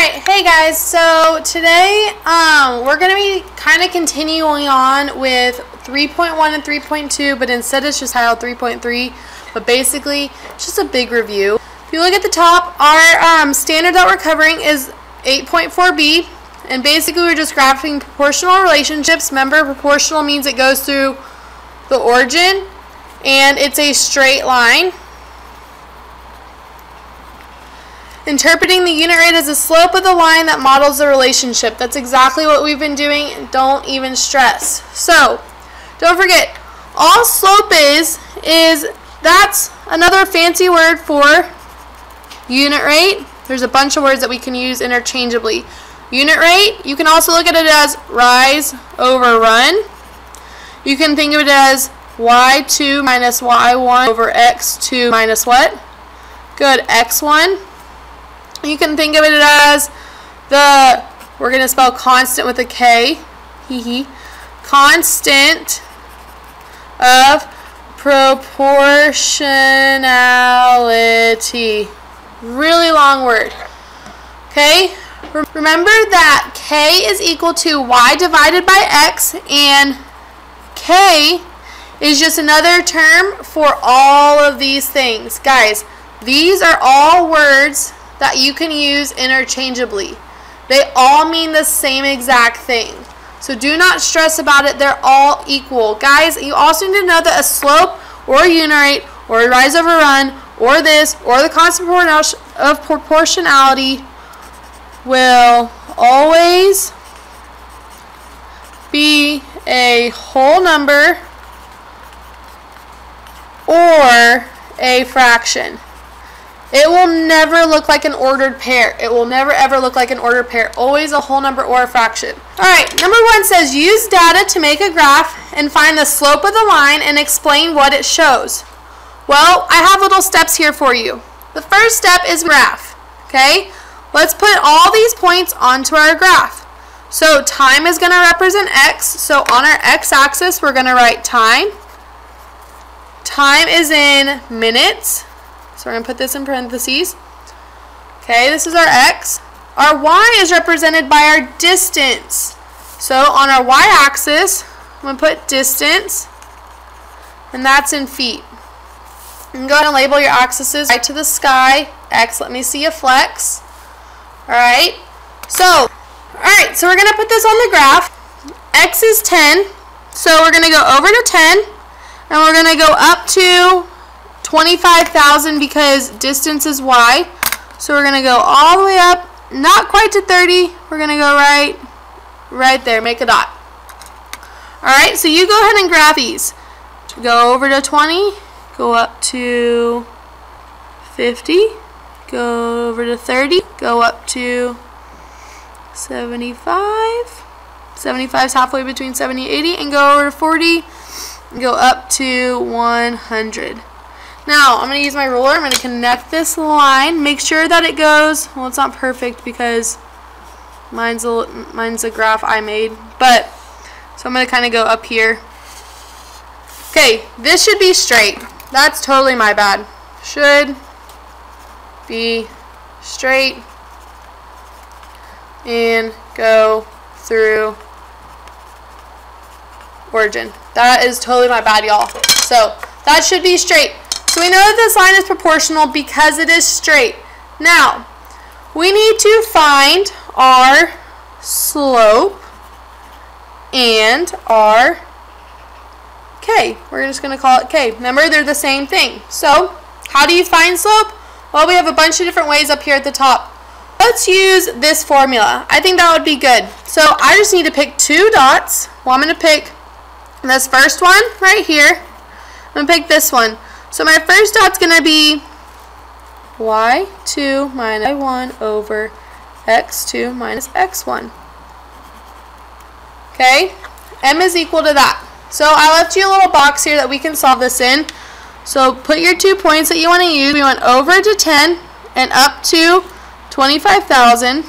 Alright, hey guys, so today we're going to be kind of continuing on with 3.1 and 3.2, but instead it's just titled 3.3, but basically it's just a big review. If you look at the top, our standard that we're covering is 8.4b, and basically we're just graphing proportional relationships. Remember, proportional means it goes through the origin, and it's a straight line. Interpreting the unit rate as the slope of the line that models the relationship. That's exactly what we've been doing. Don't even stress. So, don't forget, all slope is that's another fancy word for unit rate. There's a bunch of words that we can use interchangeably. Unit rate, you can also look at it as rise over run. You can think of it as y2 minus y1 over x2 minus what? Good, x1. You can think of it as we're going to spell constant with a K, constant of proportionality. Really long word. Okay? Remember that K is equal to y divided by x, and K is just another term for all of these things. Guys, these are all words that you can use interchangeably. They all mean the same exact thing. So do not stress about it. They're all equal. Guys, you also need to know that a slope or a unit rate or a rise over run or this or the constant of proportionality will always be a whole number or a fraction. It will never look like an ordered pair. It will never ever look like an ordered pair. Always a whole number or a fraction. Alright, number 1 says use data to make a graph and find the slope of the line and explain what it shows. Well, I have little steps here for you. The first step is graph. Okay? Let's put all these points onto our graph. So time is going to represent x. So on our x-axis we're going to write time. Time is in minutes. So we're going to put this in parentheses. Okay, this is our x. Our y is represented by our distance. So on our y-axis, I'm going to put distance, and that's in feet. You can go ahead and label your axes right to the sky. X, let me see you flex. Alright, so we're going to put this on the graph. X is 10, so we're going to go over to 10, and we're going to go up to 25,000 because distance is y. So we're going to go all the way up, not quite to 30. We're going to go right there, make a dot. Alright, so you go ahead and graph these. Go over to 20, go up to 50, go over to 30, go up to 75. 75 is halfway between 70 and 80, and go over to 40, and go up to 100. Now, I'm going to use my ruler. I'm going to connect this line. Make sure that it goes, well, it's not perfect because mine's a graph I made. But, so I'm going to kind of go up here. Okay, this should be straight. That's totally my bad. Should be straight and go through origin. That is totally my bad, y'all. So, that should be straight. So we know that this line is proportional because it is straight. Now, we need to find our slope and our K. We're just going to call it K. Remember, they're the same thing. So, how do you find slope? Well, we have a bunch of different ways up here at the top. Let's use this formula. I think that would be good. So, I just need to pick 2 dots. Well, I'm going to pick this first one right here. I'm going to pick this one. So my first dot's going to be y2 minus y1 over x2 minus x1. Okay? M is equal to that. So I left you a little box here that we can solve this in. So put your 2 points that you want to use. We went over to 10 and up to 25,000.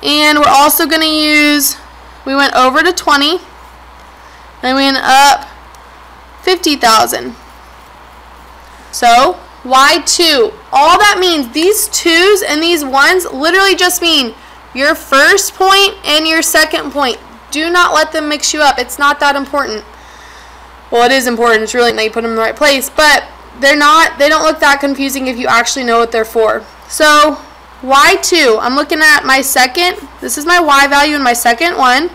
And we're also going to use, we went over to 20. And we went up 50,000. So y2. All that means, these 2's and these 1's literally just mean your first point and your second point. Do not let them mix you up. It's not that important. Well, it is important. It's really, you put them in the right place, but they don't look that confusing if you actually know what they're for. So y2, I'm looking at my second, this is my y value in my second one.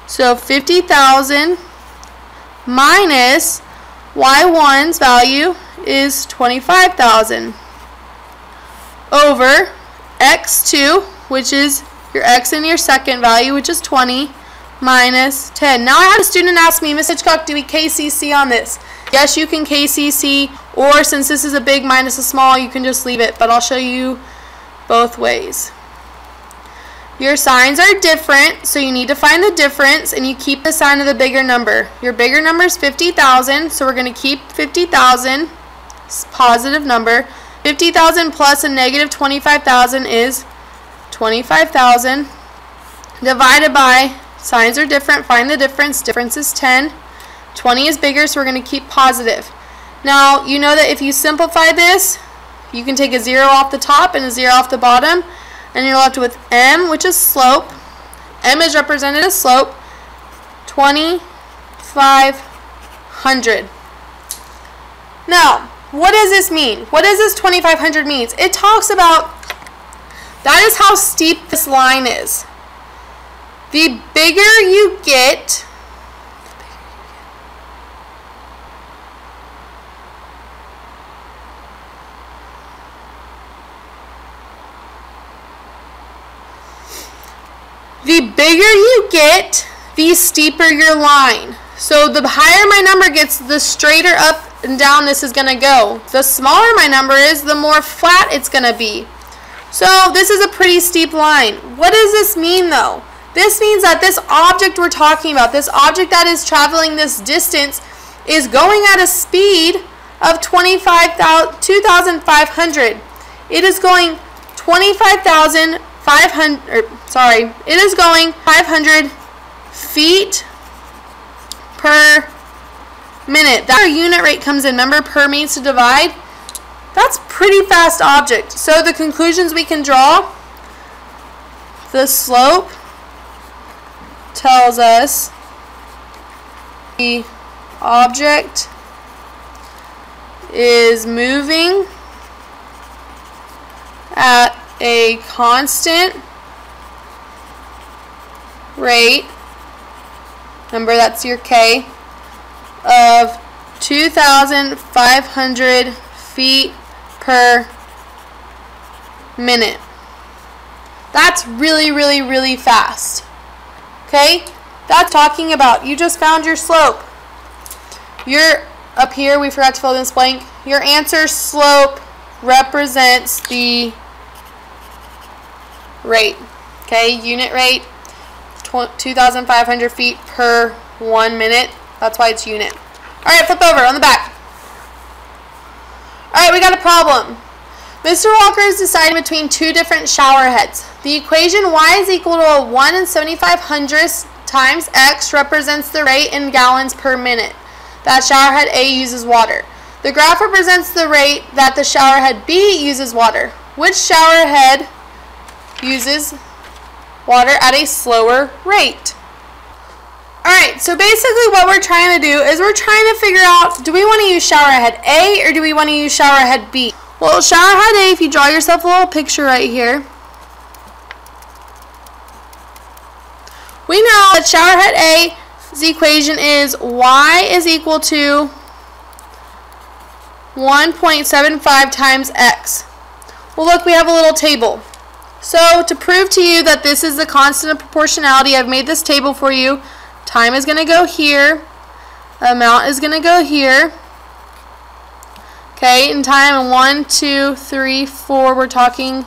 So 50,000 minus y1's value is 25,000 over x2, which is your x in your second value, which is 20, minus 10. Now I had a student ask me, Ms. Hitchcock, do we KCC on this? Yes, you can KCC, or since this is a big minus a small, you can just leave it, but I'll show you both ways. Your signs are different, so you need to find the difference, and you keep the sign of the bigger number. Your bigger number is 50,000, so we're going to keep 50,000, positive number. 50,000 plus a negative 25,000 is 25,000, divided by, signs are different, find the difference, difference is 10. 20 is bigger, so we're going to keep positive. Now, you know that if you simplify this, you can take a 0 off the top and a 0 off the bottom, and you're left with m, which is slope. M is represented as slope, 2,500. Now, what does this mean? What does this 2,500 mean? It talks about, that is how steep this line is. The bigger you get, the steeper your line. So the higher my number gets, the straighter up and down this is going to go. The smaller my number is, the more flat it's going to be. So this is a pretty steep line. What does this mean though? This means that this object we're talking about, this object that is traveling this distance, is going at a speed of 2,500. It is going 500 feet per minute. That's where unit rate comes in. Remember, per means to divide. That's pretty fast object. So the conclusions we can draw, the slope tells us the object is moving at a constant rate, remember that's your K, of 2,500 feet per minute. That's really, really, really fast. Okay? That's talking about, you just found your slope. You're up here, we forgot to fill in this blank. Your answer slope represents the rate. Okay, unit rate, 2,500 feet per 1 minute. That's why it's unit. Alright, flip over on the back. Alright, we got a problem. Mr. Walker is deciding between two different shower heads. The equation y is equal to 1 7/500 times x represents the rate in gallons per minute that shower head A uses water. The graph represents the rate that the shower head B uses water. Which shower head uses water at a slower rate? Alright, so basically what we're trying to do is we're trying to figure out, do we want to use shower head A or do we want to use shower head B? Well, shower head A, if you draw yourself a little picture right here, we know that shower head A's equation is y is equal to 1.75 times x. Well, look, we have a little table. So to prove to you that this is the constant of proportionality, I've made this table for you. Time is going to go here. Amount is going to go here. Okay, in time, 1, 2, 3, 4, we're talking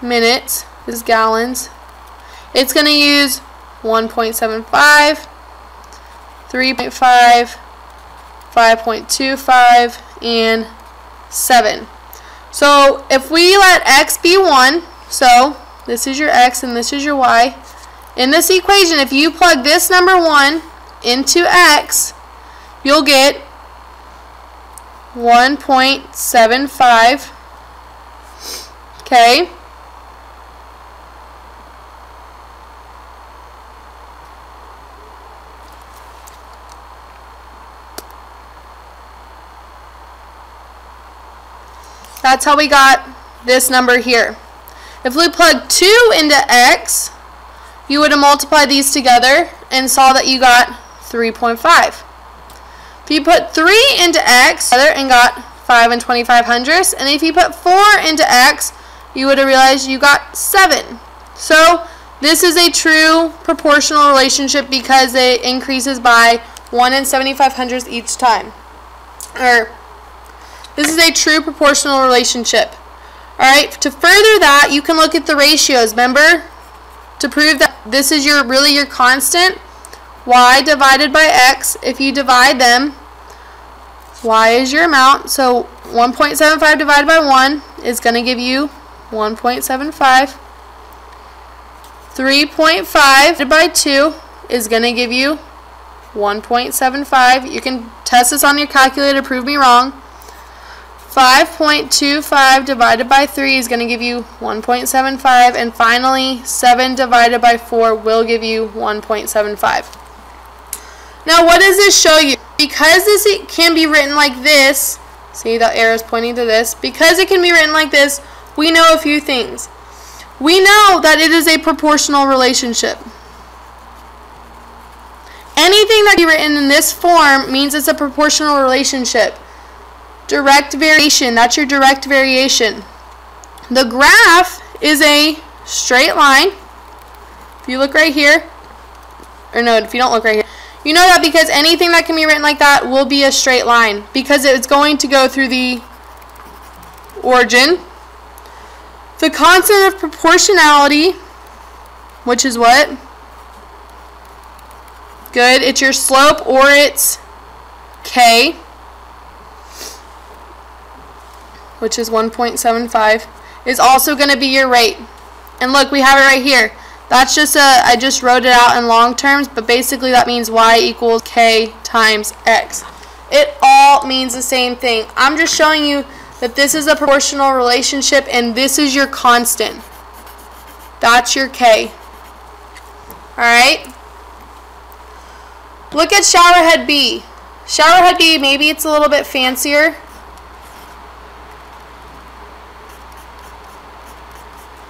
minutes. This is gallons. It's going to use 1.75, 3.5, 5.25, and 7. So if we let x be 1, so this is your x and this is your y. In this equation, if you plug this number 1 into x, you'll get 1.75. Okay. That's how we got this number here. If we plug 2 into x, you would have multiplied these together and saw that you got 3.5. If you put 3 into x and got 5 and 25/100ths, and if you put 4 into x, you would have realized you got 7. So this is a true proportional relationship because it increases by 1 and 75/100ths each time. This is a true proportional relationship. Alright, to further that, you can look at the ratios. Remember, to prove that this is really your constant, y divided by x. If you divide them, y is your amount. So 1.75 divided by 1 is going to give you 1.75. 3.5 divided by 2 is going to give you 1.75. You can test this on your calculator, prove me wrong. 5.25 divided by 3 is going to give you 1.75, and finally 7 divided by 4 will give you 1.75. Now what does this show you? Because this can be written like this, see the arrow is pointing to this, because it can be written like this, we know a few things. We know that it is a proportional relationship. Anything that can be written in this form means it's a proportional relationship. Direct variation, that's your direct variation. The graph is a straight line. If you look right here, or no, if you don't look right here, you know that because anything that can be written like that will be a straight line because it's going to go through the origin. The constant of proportionality, which is what? Good, it's your slope or it's k, which is 1.75, is also going to be your rate. And look, we have it right here. That's just I just wrote it out in long terms, but basically that means y equals k times x. It all means the same thing. I'm just showing you that this is a proportional relationship and this is your constant. That's your k. Alright? Look at showerhead B. Showerhead B, maybe it's a little bit fancier.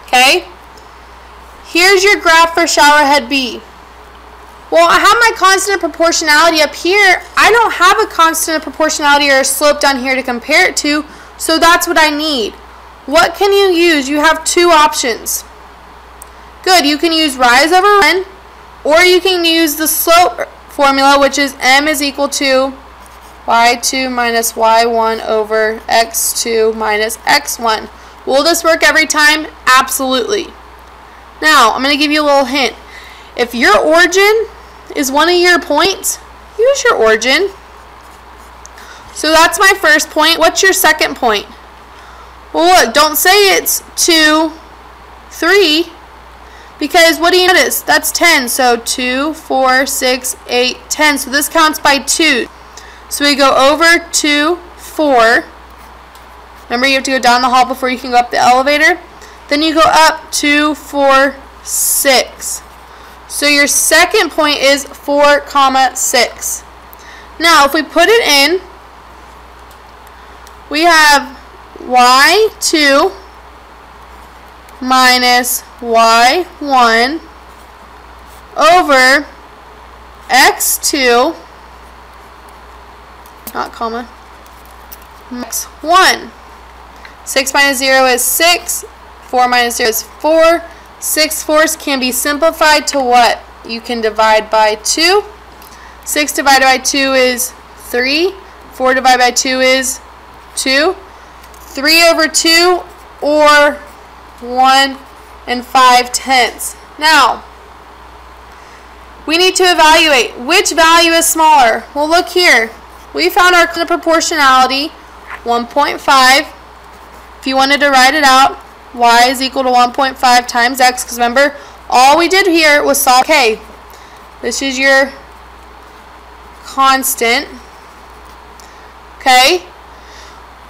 Okay? Here's your graph for showerhead B. Well, I have my constant of proportionality up here. I don't have a constant of proportionality or a slope down here to compare it to, so that's what I need. What can you use? You have two options. Good, you can use rise over run, or you can use the slope formula, which is m is equal to y2 minus y1 over x2 minus x1. Will this work every time? Absolutely. Now, I'm going to give you a little hint. If your origin is one of your points, use your origin. So that's my first point. What's your second point? Well, look, don't say it's 2, 3, because what do you notice? That's 10. So 2, 4, 6, 8, 10. So this counts by 2. So we go over 2, 4. Remember, you have to go down the hall before you can go up the elevator. Then you go up 2, 4, 6. So your second point is 4, 6. Now, if we put it in, we have y2 minus y1 over x2, not comma, x1. 6 minus 0 is 6. 4 minus 0 is 4. 6 fourths can be simplified to what? You can divide by 2. 6 divided by 2 is 3. 4 divided by 2 is 2. 3 over 2, or 1 and 5/10. Now, we need to evaluate which value is smaller. Well, look here. We found our proportionality, 1.5. If you wanted to write it out, y is equal to 1.5 times x, because remember, all we did here was solve k. This is your constant. Okay?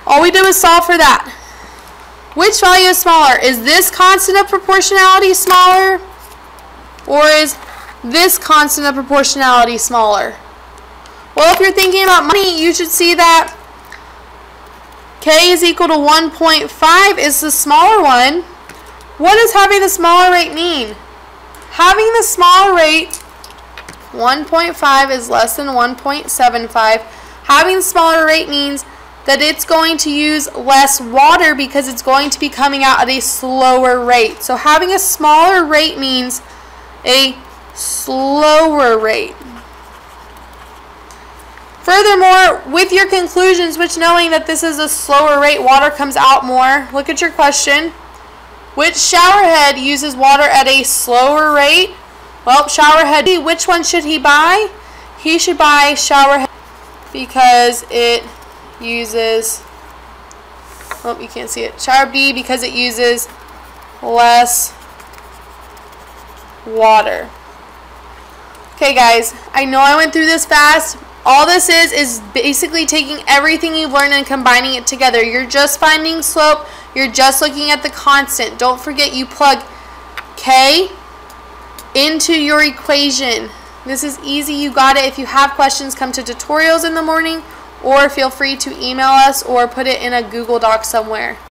All we did was solve for that. Which value is smaller? Is this constant of proportionality smaller? Or is this constant of proportionality smaller? Well, if you're thinking about money, you should see that K is equal to 1.5 is the smaller one. What does having the smaller rate mean? Having the smaller rate, 1.5 is less than 1.75. Having the smaller rate means that it's going to use less water because it's going to be coming out at a slower rate. So having a smaller rate means a slower rate. Furthermore, with your conclusions, which knowing that this is a slower rate, water comes out more, look at your question. Which shower head uses water at a slower rate? Well, shower head B, which one should he buy? He should buy shower head because it uses, oh, you can't see it. Shower B because it uses less water. Okay, guys, I know I went through this fast. All this is basically taking everything you've learned and combining it together. You're just finding slope. You're just looking at the constant. Don't forget you plug K into your equation. This is easy. You got it. If you have questions, come to tutorials in the morning or feel free to email us or put it in a Google Doc somewhere.